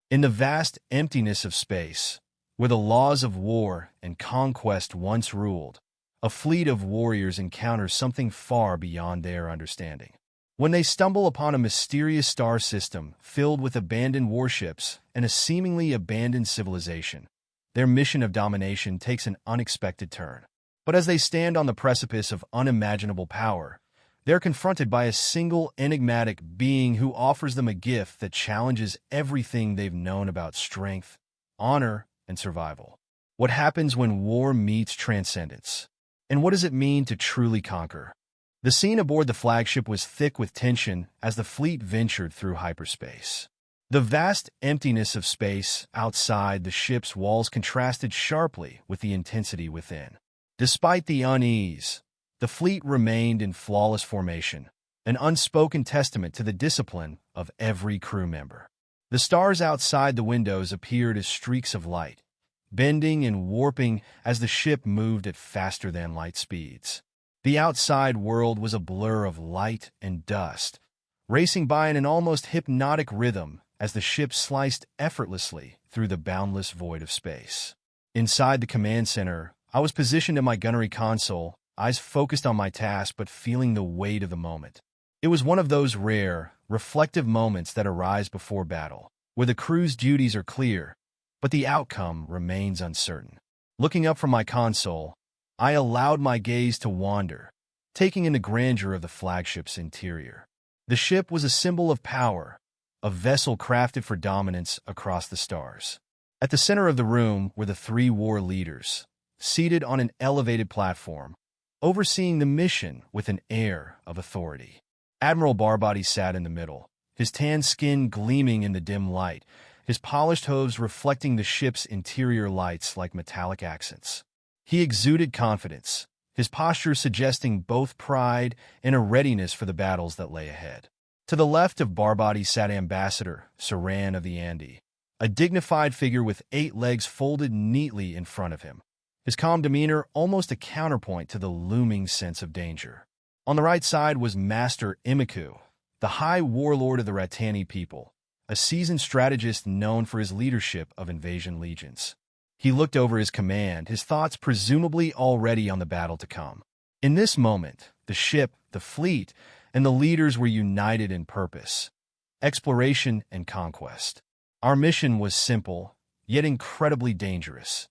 In the vast emptiness of space, where the laws of war and conquest once ruled, a fleet of warriors encounters something far beyond their understanding. When they stumble upon a mysterious star system filled with abandoned warships and a seemingly abandoned civilization, their mission of domination takes an unexpected turn. But as they stand on the precipice of unimaginable power, they're confronted by a single enigmatic being who offers them a gift that challenges everything they've known about strength, honor, and survival. What happens when war meets transcendence? And what does it mean to truly conquer? The scene aboard the flagship was thick with tension as the fleet ventured through hyperspace. The vast emptiness of space outside the ship's walls contrasted sharply with the intensity within. Despite the unease, the fleet remained in flawless formation, an unspoken testament to the discipline of every crew member. The stars outside the windows appeared as streaks of light, bending and warping as the ship moved at faster-than-light speeds. The outside world was a blur of light and dust, racing by in an almost hypnotic rhythm as the ship sliced effortlessly through the boundless void of space. Inside the command center, I was positioned at my gunnery console, eyes focused on my task but feeling the weight of the moment. It was one of those rare, reflective moments that arise before battle, where the crew's duties are clear, but the outcome remains uncertain. Looking up from my console, I allowed my gaze to wander, taking in the grandeur of the flagship's interior. The ship was a symbol of power, a vessel crafted for dominance across the stars. At the center of the room were the three war leaders, seated on an elevated platform, overseeing the mission with an air of authority. Admiral Barbati sat in the middle, his tan skin gleaming in the dim light, his polished hooves reflecting the ship's interior lights like metallic accents. He exuded confidence, his posture suggesting both pride and a readiness for the battles that lay ahead. To the left of Barbati sat Ambassador Saran of the Andi, a dignified figure with 8 legs folded neatly in front of him, his calm demeanor almost a counterpoint to the looming sense of danger. On the right side was Master Imiku, the High Warlord of the Ratani people, a seasoned strategist known for his leadership of invasion legions. He looked over his command, his thoughts presumably already on the battle to come. In this moment, the ship, the fleet, and the leaders were united in purpose: exploration and conquest. Our mission was simple, yet incredibly dangerous.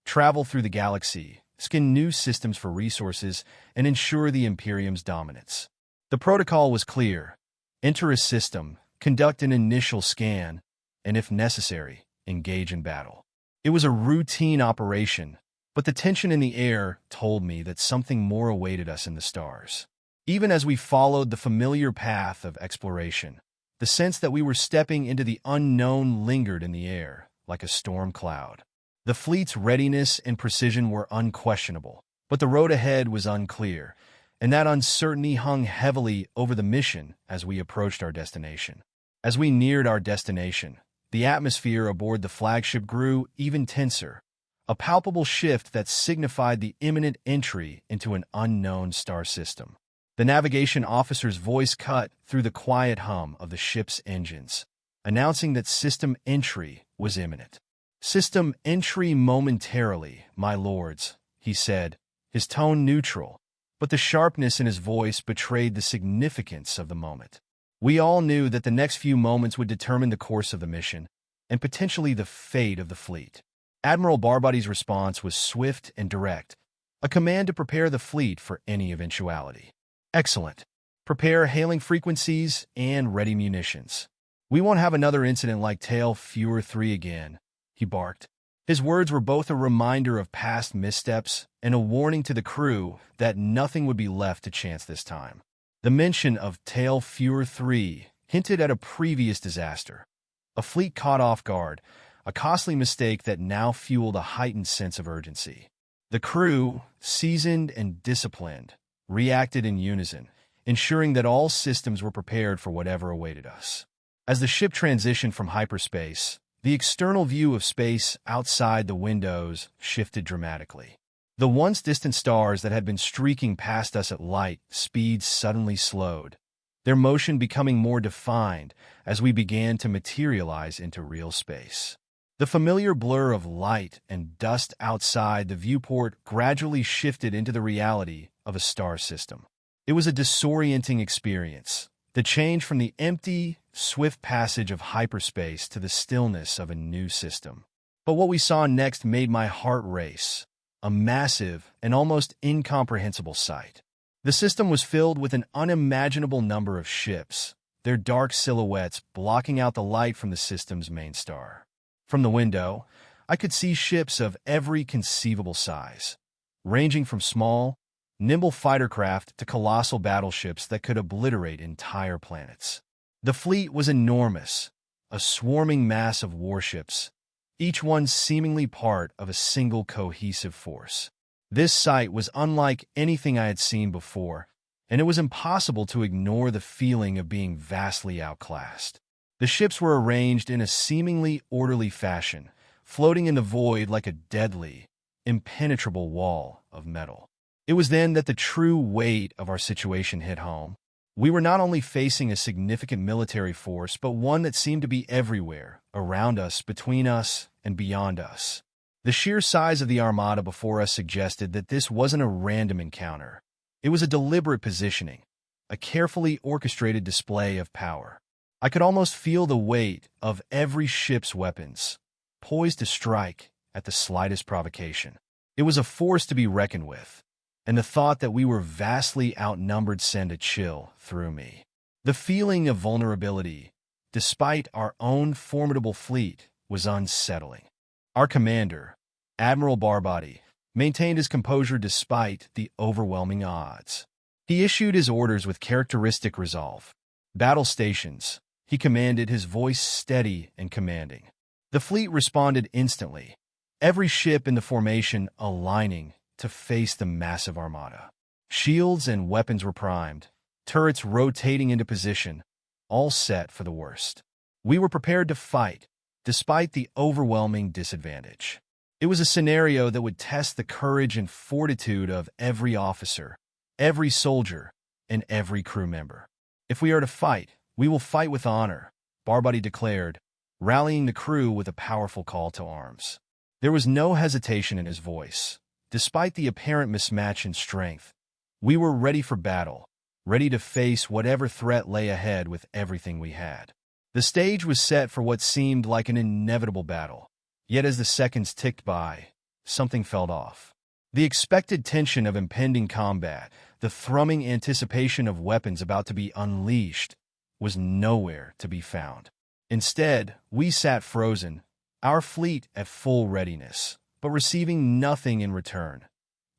Travel through the galaxy, scan new systems for resources, and ensure the Imperium's dominance. The protocol was clear: enter a system, conduct an initial scan, and if necessary, engage in battle. It was a routine operation, but the tension in the air told me that something more awaited us in the stars. Even as we followed the familiar path of exploration, the sense that we were stepping into the unknown lingered in the air, like a storm cloud. The fleet's readiness and precision were unquestionable, but the road ahead was unclear, and that uncertainty hung heavily over the mission as we approached our destination. As we neared our destination, the atmosphere aboard the flagship grew even tenser, a palpable shift that signified the imminent entry into an unknown star system. The navigation officer's voice cut through the quiet hum of the ship's engines, announcing that system entry was imminent. "System entry momentarily, my lords," he said, his tone neutral, but the sharpness in his voice betrayed the significance of the moment. We all knew that the next few moments would determine the course of the mission, and potentially the fate of the fleet. Admiral Barbati's response was swift and direct, a command to prepare the fleet for any eventuality. "Excellent. Prepare hailing frequencies and ready munitions. We won't have another incident like Tail Fewer 3 again," he barked. His words were both a reminder of past missteps and a warning to the crew that nothing would be left to chance this time. The mention of Tail Fewer 3 hinted at a previous disaster, a fleet caught off guard, a costly mistake that now fueled a heightened sense of urgency. The crew, seasoned and disciplined, reacted in unison, ensuring that all systems were prepared for whatever awaited us. As the ship transitioned from hyperspace, the external view of space outside the windows shifted dramatically. The once distant stars that had been streaking past us at light speed suddenly slowed, their motion becoming more defined as we began to materialize into real space. The familiar blur of light and dust outside the viewport gradually shifted into the reality of a star system. It was a disorienting experience, the change from the empty, swift passage of hyperspace to the stillness of a new system. But what we saw next made my heart race, a massive and almost incomprehensible sight. The system was filled with an unimaginable number of ships, their dark silhouettes blocking out the light from the system's main star. From the window, I could see ships of every conceivable size, ranging from small, nimble fighter craft to colossal battleships that could obliterate entire planets. The fleet was enormous, a swarming mass of warships, each one seemingly part of a single cohesive force. This sight was unlike anything I had seen before, and it was impossible to ignore the feeling of being vastly outclassed. The ships were arranged in a seemingly orderly fashion, floating in the void like a deadly, impenetrable wall of metal. It was then that the true weight of our situation hit home. We were not only facing a significant military force, but one that seemed to be everywhere, around us, between us, and beyond us. The sheer size of the armada before us suggested that this wasn't a random encounter. It was a deliberate positioning, a carefully orchestrated display of power. I could almost feel the weight of every ship's weapons, poised to strike at the slightest provocation. It was a force to be reckoned with, and the thought that we were vastly outnumbered sent a chill through me. The feeling of vulnerability, despite our own formidable fleet, was unsettling. Our commander, Admiral Barbati, maintained his composure despite the overwhelming odds. He issued his orders with characteristic resolve. Battle stations, he commanded, his voice steady and commanding. The fleet responded instantly, every ship in the formation aligning to face the massive armada. Shields and weapons were primed, turrets rotating into position, all set for the worst. We were prepared to fight, despite the overwhelming disadvantage. It was a scenario that would test the courage and fortitude of every officer, every soldier, and every crew member. If we are to fight, we will fight with honor, Barbati declared, rallying the crew with a powerful call to arms. There was no hesitation in his voice. Despite the apparent mismatch in strength, we were ready for battle, ready to face whatever threat lay ahead with everything we had. The stage was set for what seemed like an inevitable battle. Yet as the seconds ticked by, something felt off. The expected tension of impending combat, the thrumming anticipation of weapons about to be unleashed, was nowhere to be found. Instead, we sat frozen, our fleet at full readiness, but receiving nothing in return.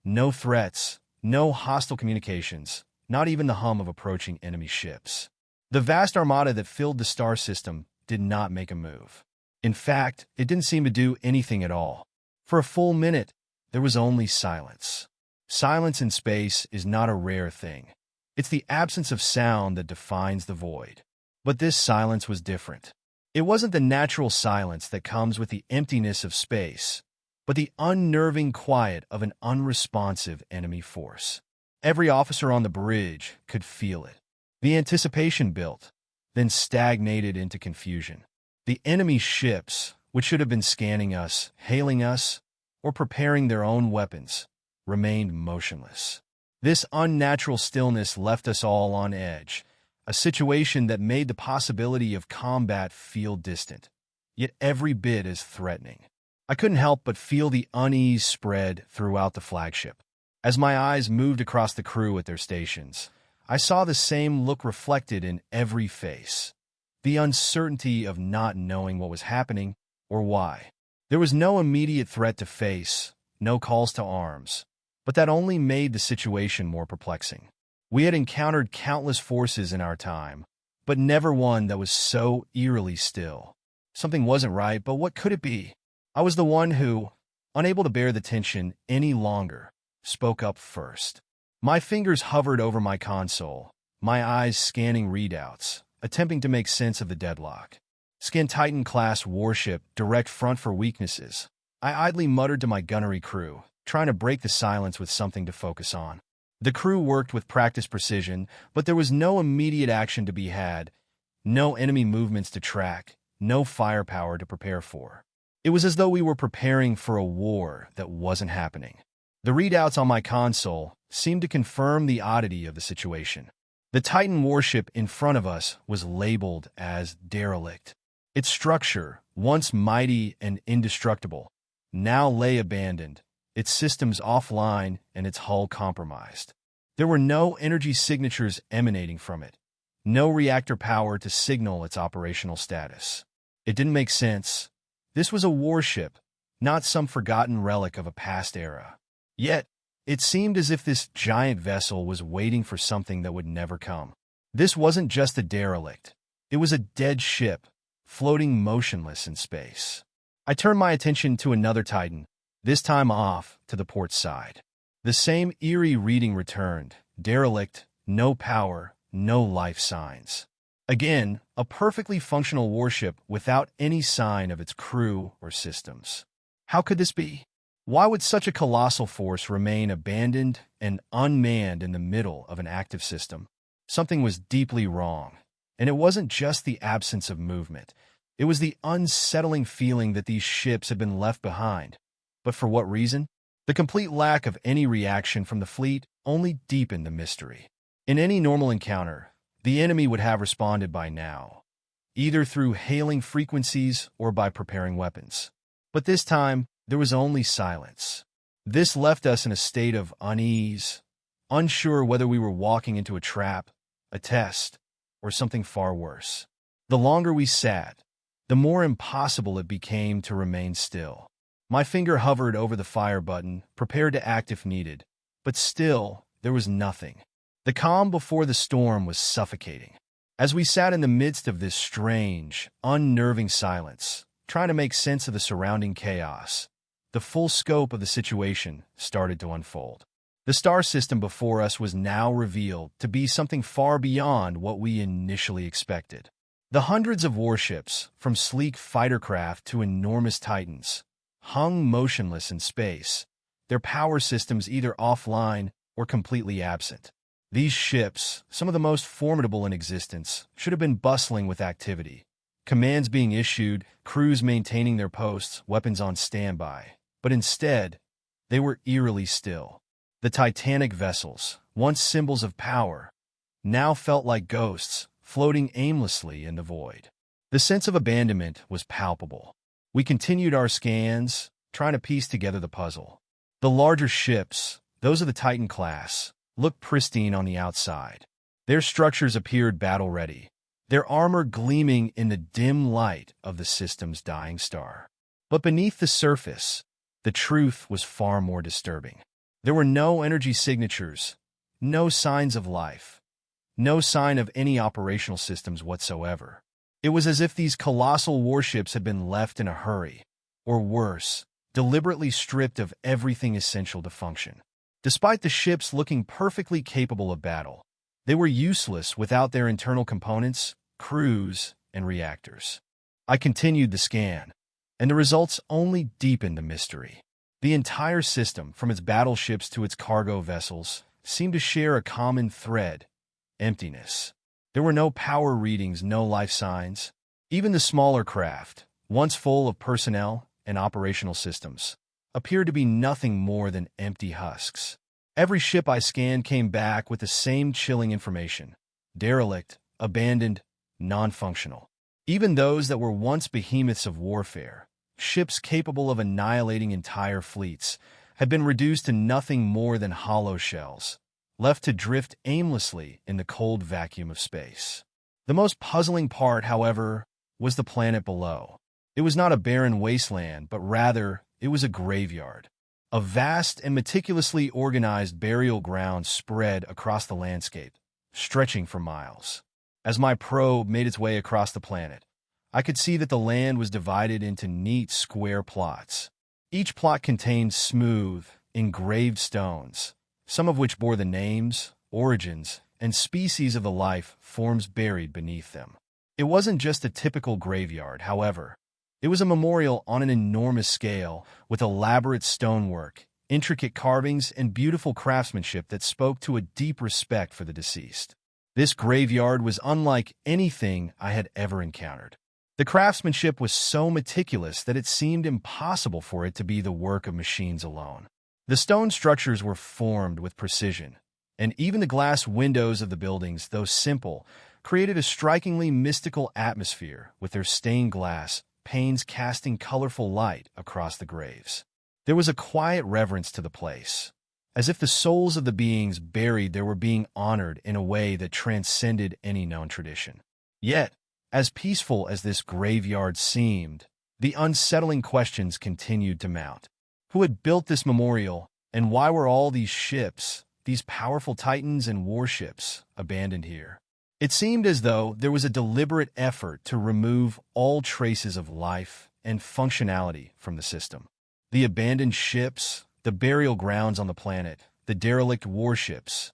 No threats, no hostile communications, not even the hum of approaching enemy ships. The vast armada that filled the star system did not make a move. In fact, it didn't seem to do anything at all. For a full minute, there was only silence. Silence in space is not a rare thing. It's the absence of sound that defines the void. But this silence was different. It wasn't the natural silence that comes with the emptiness of space, but the unnerving quiet of an unresponsive enemy force. Every officer on the bridge could feel it. The anticipation built, then stagnated into confusion. The enemy ships, which should have been scanning us, hailing us, or preparing their own weapons, remained motionless. This unnatural stillness left us all on edge, a situation that made the possibility of combat feel distant, yet every bit as threatening. I couldn't help but feel the unease spread throughout the flagship. As my eyes moved across the crew at their stations, I saw the same look reflected in every face. The uncertainty of not knowing what was happening or why. There was no immediate threat to face, no calls to arms, but that only made the situation more perplexing. We had encountered countless forces in our time, but never one that was so eerily still. Something wasn't right, but what could it be? I was the one who, unable to bear the tension any longer, spoke up first. My fingers hovered over my console, my eyes scanning readouts, attempting to make sense of the deadlock. Scan Titan-class warship, direct front for weaknesses. I idly muttered to my gunnery crew, trying to break the silence with something to focus on. The crew worked with practiced precision, but there was no immediate action to be had, no enemy movements to track, no firepower to prepare for. It was as though we were preparing for a war that wasn't happening. The readouts on my console seemed to confirm the oddity of the situation. The Titan warship in front of us was labeled as derelict. Its structure, once mighty and indestructible, now lay abandoned, its systems offline and its hull compromised. There were no energy signatures emanating from it, no reactor power to signal its operational status. It didn't make sense. This was a warship, not some forgotten relic of a past era. Yet, it seemed as if this giant vessel was waiting for something that would never come. This wasn't just a derelict. It was a dead ship, floating motionless in space. I turned my attention to another Titan, this time off to the port side. The same eerie reading returned: derelict, no power, no life signs. Again, a perfectly functional warship without any sign of its crew or systems. How could this be? Why would such a colossal force remain abandoned and unmanned in the middle of an active system? Something was deeply wrong, and it wasn't just the absence of movement. It was the unsettling feeling that these ships had been left behind. But for what reason? The complete lack of any reaction from the fleet only deepened the mystery. In any normal encounter, the enemy would have responded by now, either through hailing frequencies or by preparing weapons. But this time, there was only silence. This left us in a state of unease, unsure whether we were walking into a trap, a test, or something far worse. The longer we sat, the more impossible it became to remain still. My finger hovered over the fire button, prepared to act if needed, but still, there was nothing. The calm before the storm was suffocating. As we sat in the midst of this strange, unnerving silence, trying to make sense of the surrounding chaos, the full scope of the situation started to unfold. The star system before us was now revealed to be something far beyond what we initially expected. The hundreds of warships, from sleek fighter craft to enormous titans, hung motionless in space, their power systems either offline or completely absent. These ships, some of the most formidable in existence, should have been bustling with activity. Commands being issued, crews maintaining their posts, weapons on standby. But instead, they were eerily still. The titanic vessels, once symbols of power, now felt like ghosts, floating aimlessly in the void. The sense of abandonment was palpable. We continued our scans, trying to piece together the puzzle. The larger ships, those of the Titan class, looked pristine on the outside. Their structures appeared battle-ready, their armor gleaming in the dim light of the system's dying star. But beneath the surface, the truth was far more disturbing. There were no energy signatures, no signs of life, no sign of any operational systems whatsoever. It was as if these colossal warships had been left in a hurry, or worse, deliberately stripped of everything essential to function. Despite the ships looking perfectly capable of battle, they were useless without their internal components, crews, and reactors. I continued the scan, and the results only deepened the mystery. The entire system, from its battleships to its cargo vessels, seemed to share a common thread: emptiness. There were no power readings, no life signs. Even the smaller craft, once full of personnel and operational systems, appeared to be nothing more than empty husks. Every ship I scanned came back with the same chilling information: derelict, abandoned, non-functional. Even those that were once behemoths of warfare, ships capable of annihilating entire fleets, had been reduced to nothing more than hollow shells, left to drift aimlessly in the cold vacuum of space. The most puzzling part, however, was the planet below. It was not a barren wasteland, but rather, it was a graveyard. A vast and meticulously organized burial ground spread across the landscape, stretching for miles. As my probe made its way across the planet, I could see that the land was divided into neat square plots. Each plot contained smooth, engraved stones, some of which bore the names, origins, and species of the life forms buried beneath them. It wasn't just a typical graveyard, however. It was a memorial on an enormous scale, with elaborate stonework, intricate carvings, and beautiful craftsmanship that spoke to a deep respect for the deceased. This graveyard was unlike anything I had ever encountered. The craftsmanship was so meticulous that it seemed impossible for it to be the work of machines alone. The stone structures were formed with precision, and even the glass windows of the buildings, though simple, created a strikingly mystical atmosphere with their stained glass panes casting colorful light across the graves. There was a quiet reverence to the place, as if the souls of the beings buried there were being honored in a way that transcended any known tradition. Yet, as peaceful as this graveyard seemed, the unsettling questions continued to mount. Who had built this memorial, and why were all these ships, these powerful titans and warships, abandoned here? It seemed as though there was a deliberate effort to remove all traces of life and functionality from the system. The abandoned ships, the burial grounds on the planet, the derelict warships,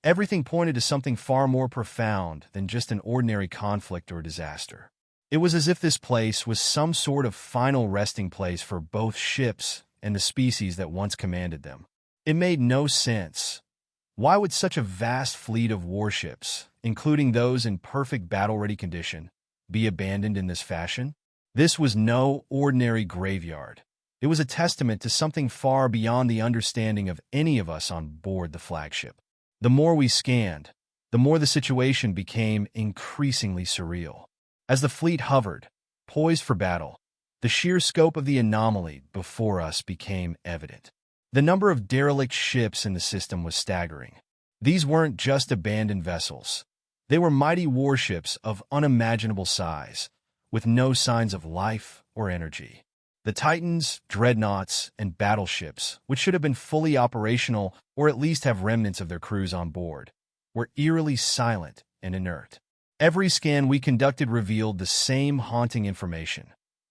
everything pointed to something far more profound than just an ordinary conflict or disaster. It was as if this place was some sort of final resting place for both ships and the species that once commanded them. It made no sense. Why would such a vast fleet of warships, including those in perfect battle-ready condition, be abandoned in this fashion? This was no ordinary graveyard. It was a testament to something far beyond the understanding of any of us on board the flagship. The more we scanned, the more the situation became increasingly surreal. As the fleet hovered, poised for battle, the sheer scope of the anomaly before us became evident. The number of derelict ships in the system was staggering. These weren't just abandoned vessels. They were mighty warships of unimaginable size, with no signs of life or energy. The Titans, dreadnoughts, and battleships, which should have been fully operational or at least have remnants of their crews on board, were eerily silent and inert. Every scan we conducted revealed the same haunting information.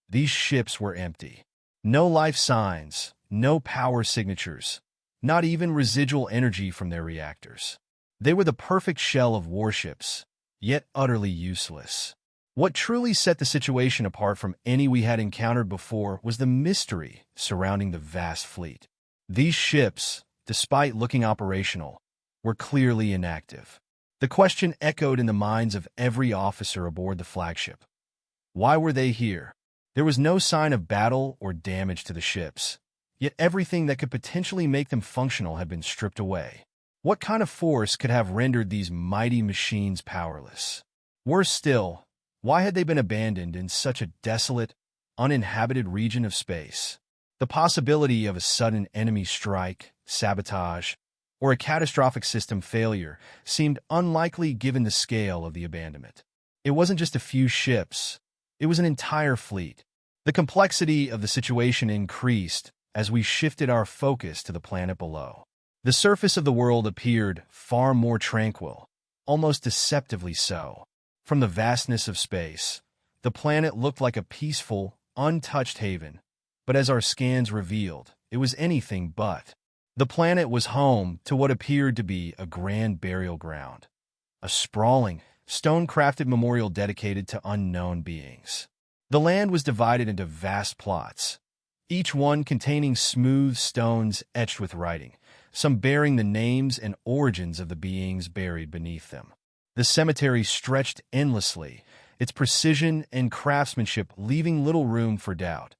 These ships were empty. No life signs, no power signatures, not even residual energy from their reactors. They were the perfect shell of warships, yet utterly useless. What truly set the situation apart from any we had encountered before was the mystery surrounding the vast fleet. These ships, despite looking operational, were clearly inactive. The question echoed in the minds of every officer aboard the flagship. Why were they here? There was no sign of battle or damage to the ships, yet everything that could potentially make them functional had been stripped away. What kind of force could have rendered these mighty machines powerless? Worse still, why had they been abandoned in such a desolate, uninhabited region of space? The possibility of a sudden enemy strike, sabotage, or a catastrophic system failure seemed unlikely given the scale of the abandonment. It wasn't just a few ships. It was an entire fleet. The complexity of the situation increased as we shifted our focus to the planet below. The surface of the world appeared far more tranquil, almost deceptively so. From the vastness of space, the planet looked like a peaceful, untouched haven, but as our scans revealed, it was anything but. The planet was home to what appeared to be a grand burial ground, a sprawling, stone-crafted memorial dedicated to unknown beings. The land was divided into vast plots, each one containing smooth stones etched with writing, some bearing the names and origins of the beings buried beneath them. The cemetery stretched endlessly, its precision and craftsmanship leaving little room for doubt.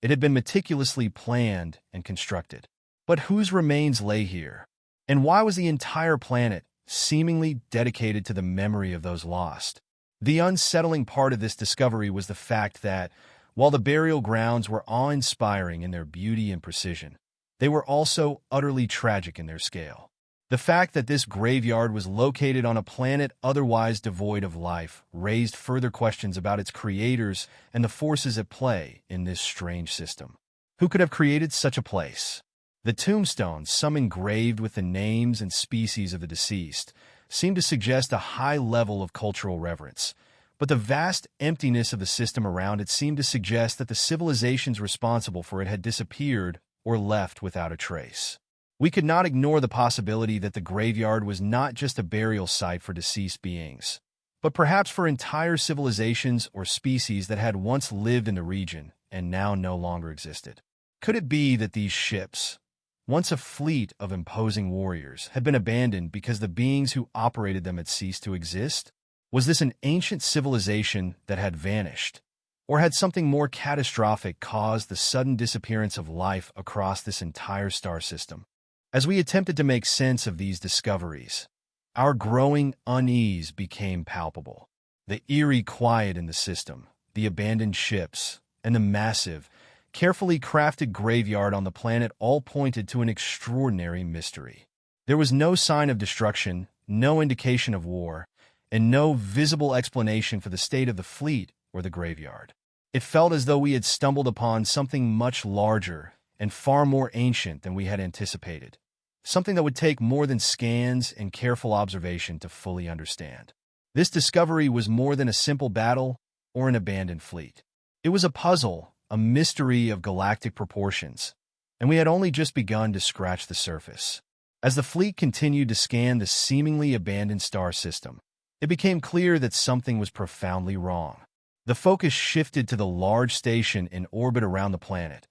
It had been meticulously planned and constructed. But whose remains lay here? And why was the entire planet seemingly dedicated to the memory of those lost? The unsettling part of this discovery was the fact that, while the burial grounds were awe-inspiring in their beauty and precision, they were also utterly tragic in their scale. The fact that this graveyard was located on a planet otherwise devoid of life raised further questions about its creators and the forces at play in this strange system. Who could have created such a place? The tombstones, some engraved with the names and species of the deceased, seemed to suggest a high level of cultural reverence, but the vast emptiness of the system around it seemed to suggest that the civilizations responsible for it had disappeared or left without a trace. We could not ignore the possibility that the graveyard was not just a burial site for deceased beings, but perhaps for entire civilizations or species that had once lived in the region and now no longer existed. Could it be that these ships, once a fleet of imposing warriors, had been abandoned because the beings who operated them had ceased to exist? Was this an ancient civilization that had vanished? Or had something more catastrophic caused the sudden disappearance of life across this entire star system? As we attempted to make sense of these discoveries, our growing unease became palpable. The eerie quiet in the system, the abandoned ships, and the massive, carefully crafted graveyard on the planet all pointed to an extraordinary mystery. There was no sign of destruction, no indication of war, and no visible explanation for the state of the fleet or the graveyard. It felt as though we had stumbled upon something much larger and far more ancient than we had anticipated, something that would take more than scans and careful observation to fully understand. This discovery was more than a simple battle or an abandoned fleet. It was a puzzle, a mystery of galactic proportions, and we had only just begun to scratch the surface. As the fleet continued to scan the seemingly abandoned star system, it became clear that something was profoundly wrong. The focus shifted to the large station in orbit around the planet,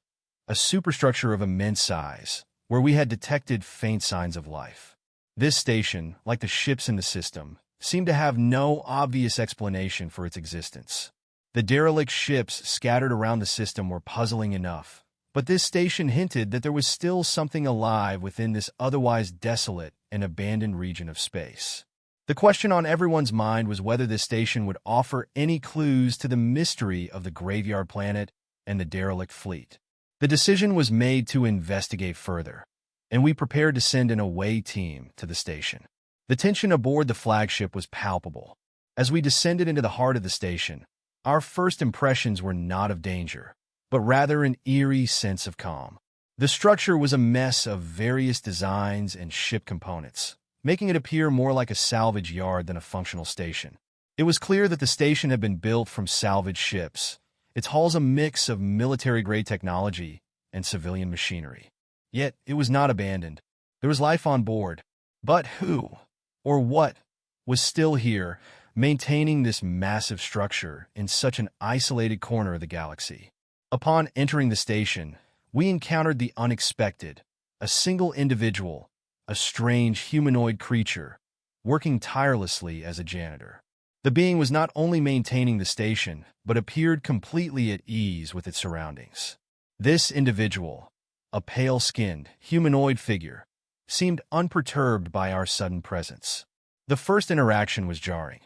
a superstructure of immense size, where we had detected faint signs of life. This station, like the ships in the system, seemed to have no obvious explanation for its existence. The derelict ships scattered around the system were puzzling enough, but this station hinted that there was still something alive within this otherwise desolate and abandoned region of space. The question on everyone's mind was whether this station would offer any clues to the mystery of the graveyard planet and the derelict fleet. The decision was made to investigate further, and we prepared to send an away team to the station. The tension aboard the flagship was palpable. As we descended into the heart of the station, our first impressions were not of danger, but rather an eerie sense of calm. The structure was a mess of various designs and ship components, making it appear more like a salvage yard than a functional station. It was clear that the station had been built from salvaged ships, its hulls a mix of military-grade technology and civilian machinery. Yet, it was not abandoned. There was life on board. But who, or what, was still here, maintaining this massive structure in such an isolated corner of the galaxy? Upon entering the station, we encountered the unexpected, a single individual, a strange humanoid creature, working tirelessly as a janitor. The being was not only maintaining the station, but appeared completely at ease with its surroundings. This individual, a pale-skinned, humanoid figure, seemed unperturbed by our sudden presence. The first interaction was jarring.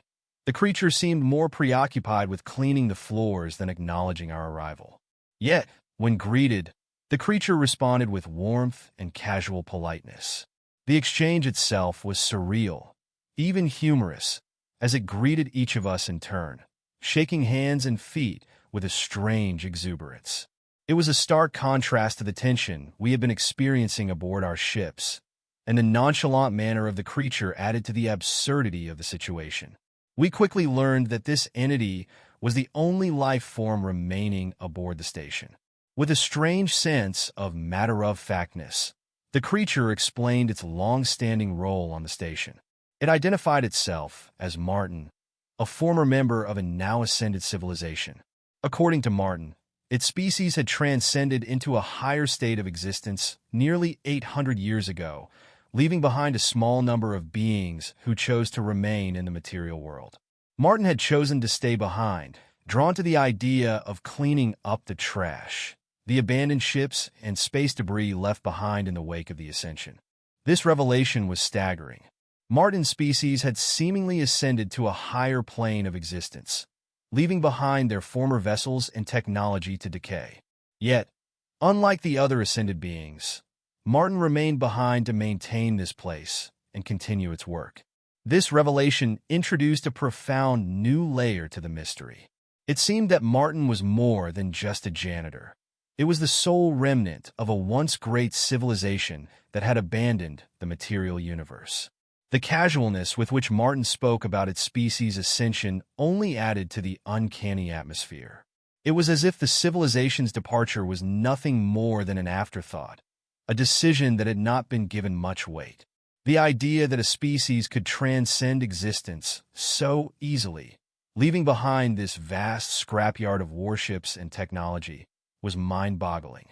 The creature seemed more preoccupied with cleaning the floors than acknowledging our arrival. Yet, when greeted, the creature responded with warmth and casual politeness. The exchange itself was surreal, even humorous, as it greeted each of us in turn, shaking hands and feet with a strange exuberance. It was a stark contrast to the tension we had been experiencing aboard our ships, and the nonchalant manner of the creature added to the absurdity of the situation. We quickly learned that this entity was the only life form remaining aboard the station. With a strange sense of matter-of-factness, the creature explained its long-standing role on the station. It identified itself as Martin, a former member of a now-ascended civilization. According to Martin, its species had transcended into a higher state of existence nearly 800 years ago, leaving behind a small number of beings who chose to remain in the material world. Martin had chosen to stay behind, drawn to the idea of cleaning up the trash, the abandoned ships and space debris left behind in the wake of the ascension. This revelation was staggering. Martin's species had seemingly ascended to a higher plane of existence, leaving behind their former vessels and technology to decay. Yet, unlike the other ascended beings, Martin remained behind to maintain this place and continue its work. This revelation introduced a profound new layer to the mystery. It seemed that Martin was more than just a janitor. It was the sole remnant of a once great civilization that had abandoned the material universe. The casualness with which Martin spoke about its species' ascension only added to the uncanny atmosphere. It was as if the civilization's departure was nothing more than an afterthought, a decision that had not been given much weight. The idea that a species could transcend existence so easily, leaving behind this vast scrapyard of warships and technology, was mind-boggling.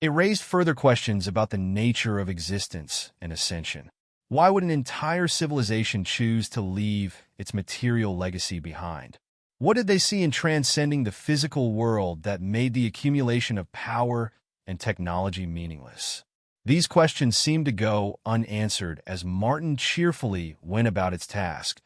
It raised further questions about the nature of existence and ascension. Why would an entire civilization choose to leave its material legacy behind? What did they see in transcending the physical world that made the accumulation of power and technology meaningless? These questions seemed to go unanswered as Martin cheerfully went about its task,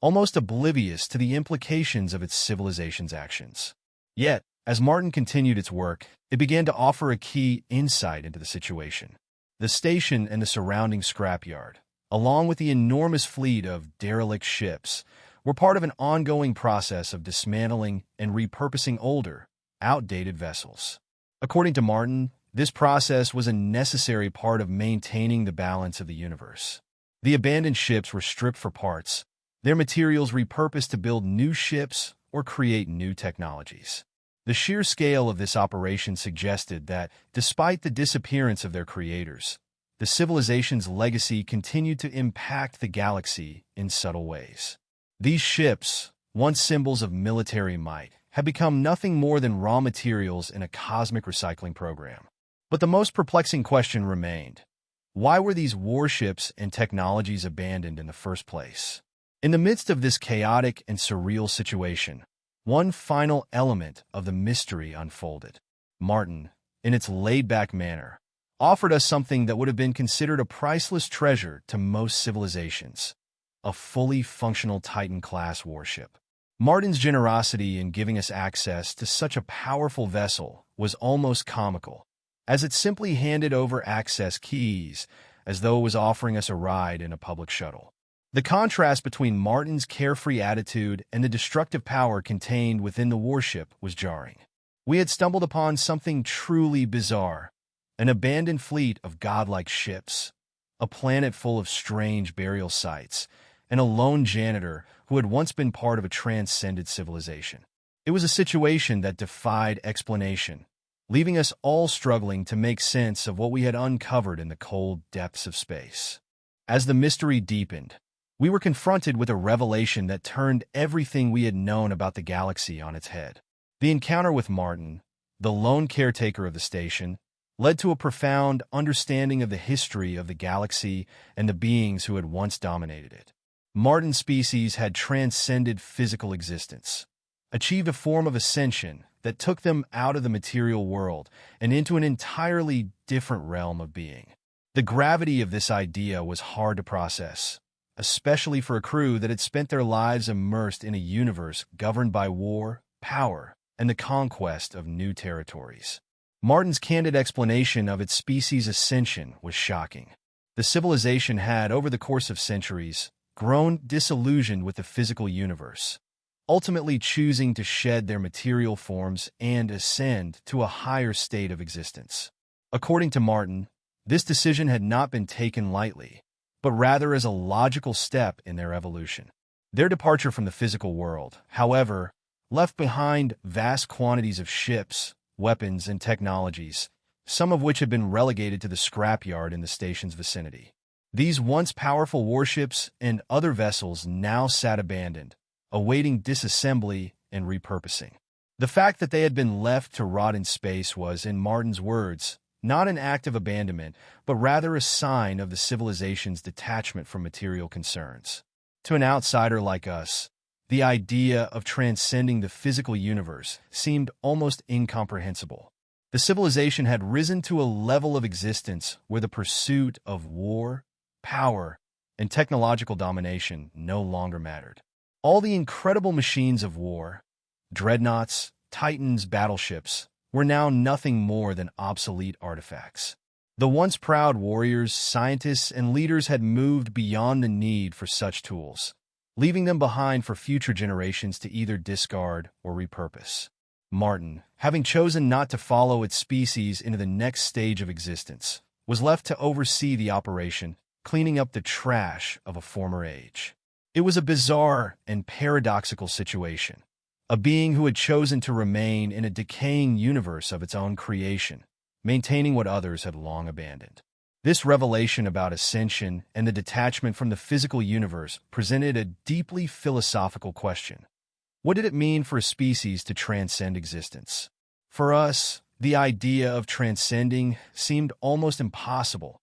almost oblivious to the implications of its civilization's actions. Yet, as Martin continued its work, it began to offer a key insight into the situation. The station and the surrounding scrapyard, along with the enormous fleet of derelict ships, were part of an ongoing process of dismantling and repurposing older, outdated vessels. According to Martin, this process was a necessary part of maintaining the balance of the universe. The abandoned ships were stripped for parts, their materials repurposed to build new ships or create new technologies. The sheer scale of this operation suggested that, despite the disappearance of their creators, the civilization's legacy continued to impact the galaxy in subtle ways. These ships, once symbols of military might, had become nothing more than raw materials in a cosmic recycling program. But the most perplexing question remained. Why were these warships and technologies abandoned in the first place? In the midst of this chaotic and surreal situation, one final element of the mystery unfolded. Martin, in its laid-back manner, offered us something that would have been considered a priceless treasure to most civilizations: a fully functional Titan-class warship. Martin's generosity in giving us access to such a powerful vessel was almost comical, as it simply handed over access keys as though it was offering us a ride in a public shuttle. The contrast between Martin's carefree attitude and the destructive power contained within the warship was jarring. We had stumbled upon something truly bizarre: an abandoned fleet of godlike ships, a planet full of strange burial sites, and a lone janitor who had once been part of a transcended civilization. It was a situation that defied explanation, leaving us all struggling to make sense of what we had uncovered in the cold depths of space. As the mystery deepened, we were confronted with a revelation that turned everything we had known about the galaxy on its head. The encounter with Martin, the lone caretaker of the station, led to a profound understanding of the history of the galaxy and the beings who had once dominated it. Martin's species had transcended physical existence, achieved a form of ascension that took them out of the material world and into an entirely different realm of being. The gravity of this idea was hard to process, especially for a crew that had spent their lives immersed in a universe governed by war, power, and the conquest of new territories. Martin's candid explanation of its species' ascension was shocking. The civilization had, over the course of centuries, grown disillusioned with the physical universe, ultimately choosing to shed their material forms and ascend to a higher state of existence. According to Martin, this decision had not been taken lightly, but rather as a logical step in their evolution. Their departure from the physical world, however, left behind vast quantities of ships, weapons, and technologies, some of which had been relegated to the scrapyard in the station's vicinity. These once powerful warships and other vessels now sat abandoned, awaiting disassembly and repurposing. The fact that they had been left to rot in space was, in Martin's words, not an act of abandonment, but rather a sign of the civilization's detachment from material concerns. To an outsider like us, the idea of transcending the physical universe seemed almost incomprehensible. The civilization had risen to a level of existence where the pursuit of war, power, and technological domination no longer mattered. All the incredible machines of war, dreadnoughts, titans, battleships, were now nothing more than obsolete artifacts. The once proud warriors, scientists, and leaders had moved beyond the need for such tools, leaving them behind for future generations to either discard or repurpose. Martin, having chosen not to follow its species into the next stage of existence, was left to oversee the operation, cleaning up the trash of a former age. It was a bizarre and paradoxical situation. A being who had chosen to remain in a decaying universe of its own creation, maintaining what others had long abandoned. This revelation about ascension and the detachment from the physical universe presented a deeply philosophical question. What did it mean for a species to transcend existence? For us, The idea of transcending seemed almost impossible.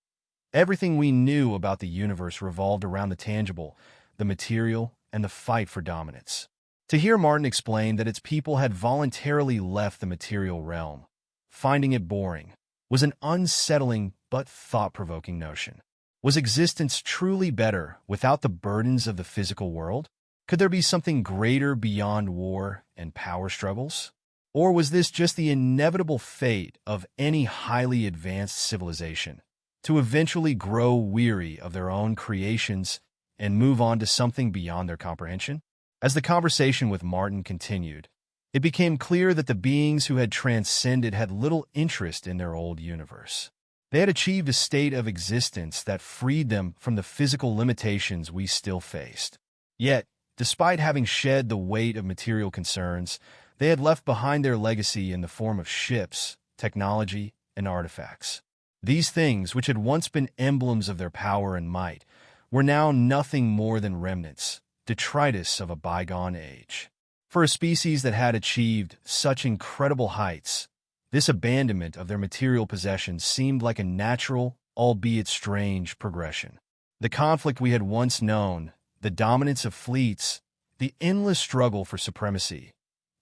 Everything we knew about the universe revolved around the tangible, the material, and the fight for dominance. To hear Martin explain that its people had voluntarily left the material realm, finding it boring, was an unsettling but thought-provoking notion. Was existence truly better without the burdens of the physical world? Could there be something greater beyond war and power struggles? Or was this just the inevitable fate of any highly advanced civilization, to eventually grow weary of their own creations and move on to something beyond their comprehension? As the conversation with Martin continued, it became clear that the beings who had transcended had little interest in their old universe. They had achieved a state of existence that freed them from the physical limitations we still faced. Yet, despite having shed the weight of material concerns, they had left behind their legacy in the form of ships, technology, and artifacts. These things, which had once been emblems of their power and might, were now nothing more than remnants, detritus of a bygone age. For a species that had achieved such incredible heights, this abandonment of their material possessions seemed like a natural, albeit strange, progression. The conflict we had once known, the dominance of fleets, the endless struggle for supremacy,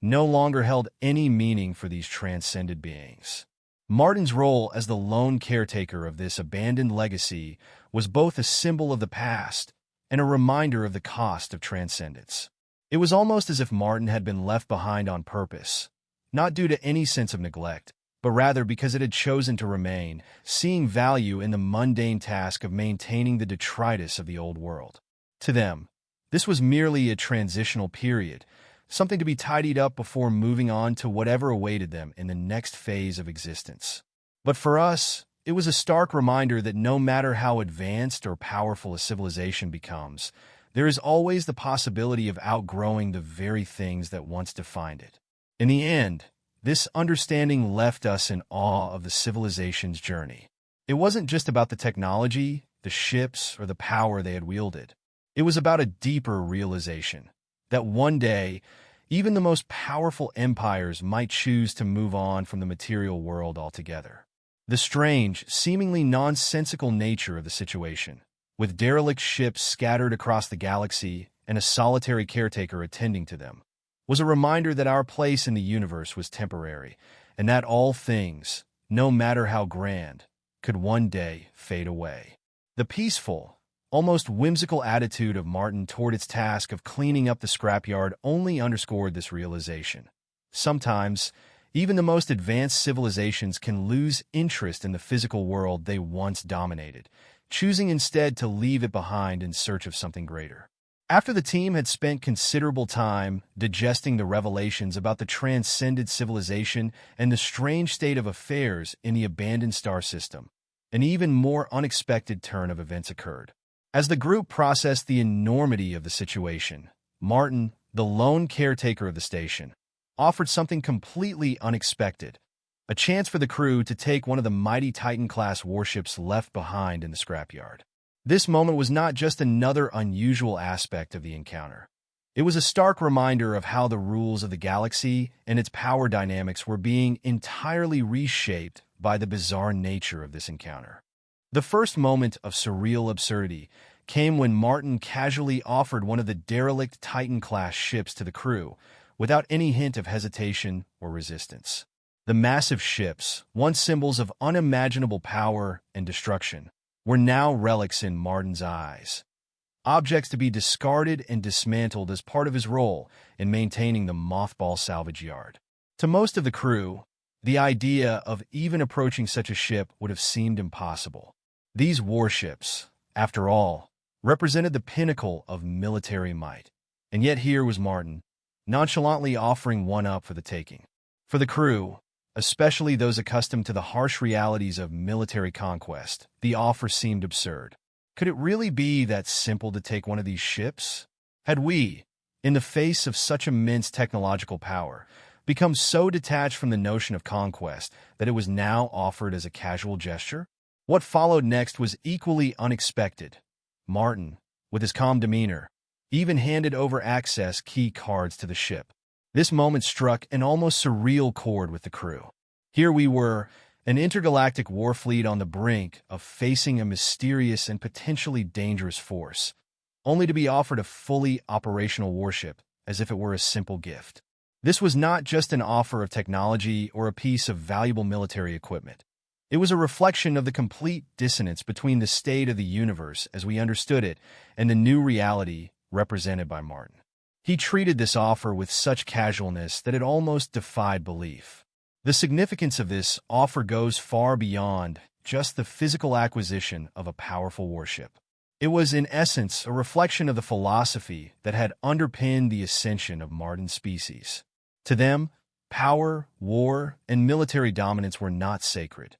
no longer held any meaning for these transcended beings. Martin's role as the lone caretaker of this abandoned legacy was both a symbol of the past and a reminder of the cost of transcendence. It was almost as if Martin had been left behind on purpose, not due to any sense of neglect, but rather because it had chosen to remain, seeing value in the mundane task of maintaining the detritus of the old world. To them, this was merely a transitional period, something to be tidied up before moving on to whatever awaited them in the next phase of existence. But for us, it was a stark reminder that no matter how advanced or powerful a civilization becomes, there is always the possibility of outgrowing the very things that once defined it. In the end, this understanding left us in awe of the civilization's journey. It wasn't just about the technology, the ships, or the power they had wielded. It was about a deeper realization that one day, even the most powerful empires might choose to move on from the material world altogether. The strange, seemingly nonsensical nature of the situation, with derelict ships scattered across the galaxy and a solitary caretaker attending to them, was a reminder that our place in the universe was temporary, and that all things, no matter how grand, could one day fade away. The peaceful, almost whimsical attitude of Martin toward its task of cleaning up the scrapyard only underscored this realization. Sometimes, even the most advanced civilizations can lose interest in the physical world they once dominated, choosing instead to leave it behind in search of something greater. After the team had spent considerable time digesting the revelations about the transcended civilization and the strange state of affairs in the abandoned star system, an even more unexpected turn of events occurred. As the group processed the enormity of the situation, Martin, the lone caretaker of the station, offered something completely unexpected, a chance for the crew to take one of the mighty Titan-class warships left behind in the scrapyard. This moment was not just another unusual aspect of the encounter. It was a stark reminder of how the rules of the galaxy and its power dynamics were being entirely reshaped by the bizarre nature of this encounter. The first moment of surreal absurdity came when Martin casually offered one of the derelict Titan-class ships to the crew, without any hint of hesitation or resistance. The massive ships, once symbols of unimaginable power and destruction, were now relics in Martin's eyes, objects to be discarded and dismantled as part of his role in maintaining the mothball salvage yard. To most of the crew, the idea of even approaching such a ship would have seemed impossible. These warships, after all, represented the pinnacle of military might, and yet here was Martin, nonchalantly offering one up for the taking. For the crew, especially those accustomed to the harsh realities of military conquest, the offer seemed absurd. Could it really be that simple to take one of these ships? Had we, in the face of such immense technological power, become so detached from the notion of conquest that it was now offered as a casual gesture? What followed next was equally unexpected. Martin, with his calm demeanor, even handed over access key cards to the ship. This moment struck an almost surreal chord with the crew. Here we were, an intergalactic war fleet on the brink of facing a mysterious and potentially dangerous force, only to be offered a fully operational warship as if it were a simple gift. This was not just an offer of technology or a piece of valuable military equipment. It was a reflection of the complete dissonance between the state of the universe as we understood it and the new reality represented by Martin. He treated this offer with such casualness that it almost defied belief. The significance of this offer goes far beyond just the physical acquisition of a powerful warship. It was, in essence, a reflection of the philosophy that had underpinned the ascension of Martin's species. To them, power, war, and military dominance were not sacred.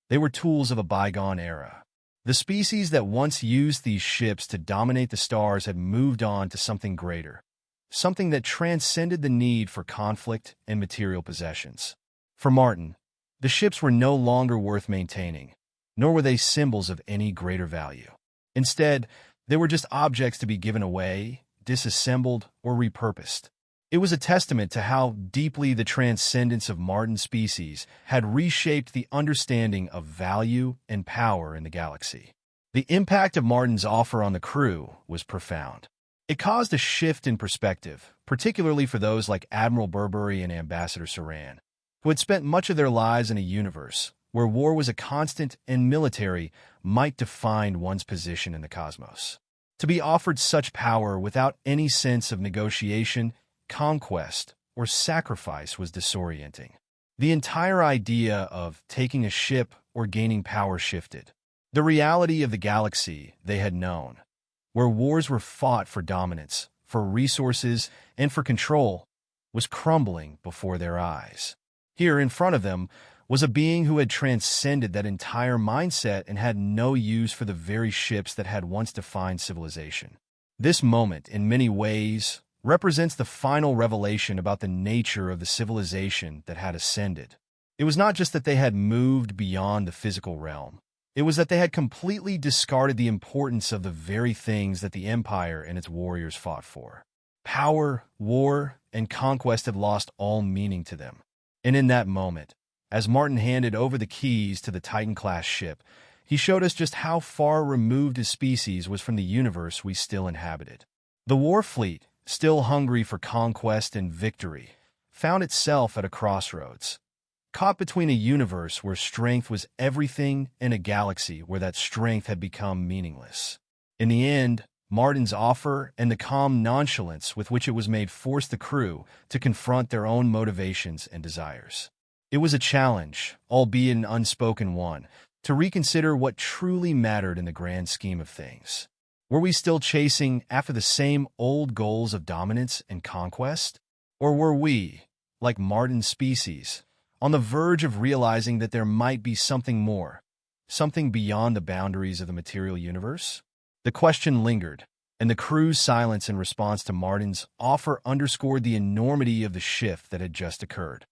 They were tools of a bygone era. The species that once used these ships to dominate the stars had moved on to something greater, something that transcended the need for conflict and material possessions. For Martin, the ships were no longer worth maintaining, nor were they symbols of any greater value. Instead, they were just objects to be given away, disassembled, or repurposed. It was a testament to how deeply the transcendence of Martin's species had reshaped the understanding of value and power in the galaxy. The impact of Martin's offer on the crew was profound. It caused a shift in perspective, particularly for those like Admiral Burberry and Ambassador Saran, who had spent much of their lives in a universe where war was a constant and military might define one's position in the cosmos. To be offered such power without any sense of negotiation, conquest, or sacrifice was disorienting. The entire idea of taking a ship or gaining power shifted. The reality of the galaxy they had known, where wars were fought for dominance, for resources, and for control, was crumbling before their eyes. Here, in front of them, was a being who had transcended that entire mindset and had no use for the very ships that had once defined civilization. This moment, in many ways, represents the final revelation about the nature of the civilization that had ascended. It was not just that they had moved beyond the physical realm. It was that they had completely discarded the importance of the very things that the Empire and its warriors fought for. Power, war, and conquest had lost all meaning to them. And in that moment, as Martin handed over the keys to the Titan-class ship, he showed us just how far removed his species was from the universe we still inhabited. The war fleet, still hungry for conquest and victory, found itself at a crossroads, caught between a universe where strength was everything and a galaxy where that strength had become meaningless. In the end, Martin's offer and the calm nonchalance with which it was made forced the crew to confront their own motivations and desires. It was a challenge, albeit an unspoken one, to reconsider what truly mattered in the grand scheme of things. Were we still chasing after the same old goals of dominance and conquest? Or were we, like Martin's species, on the verge of realizing that there might be something more, something beyond the boundaries of the material universe? The question lingered, and the crew's silence in response to Martin's offer underscored the enormity of the shift that had just occurred.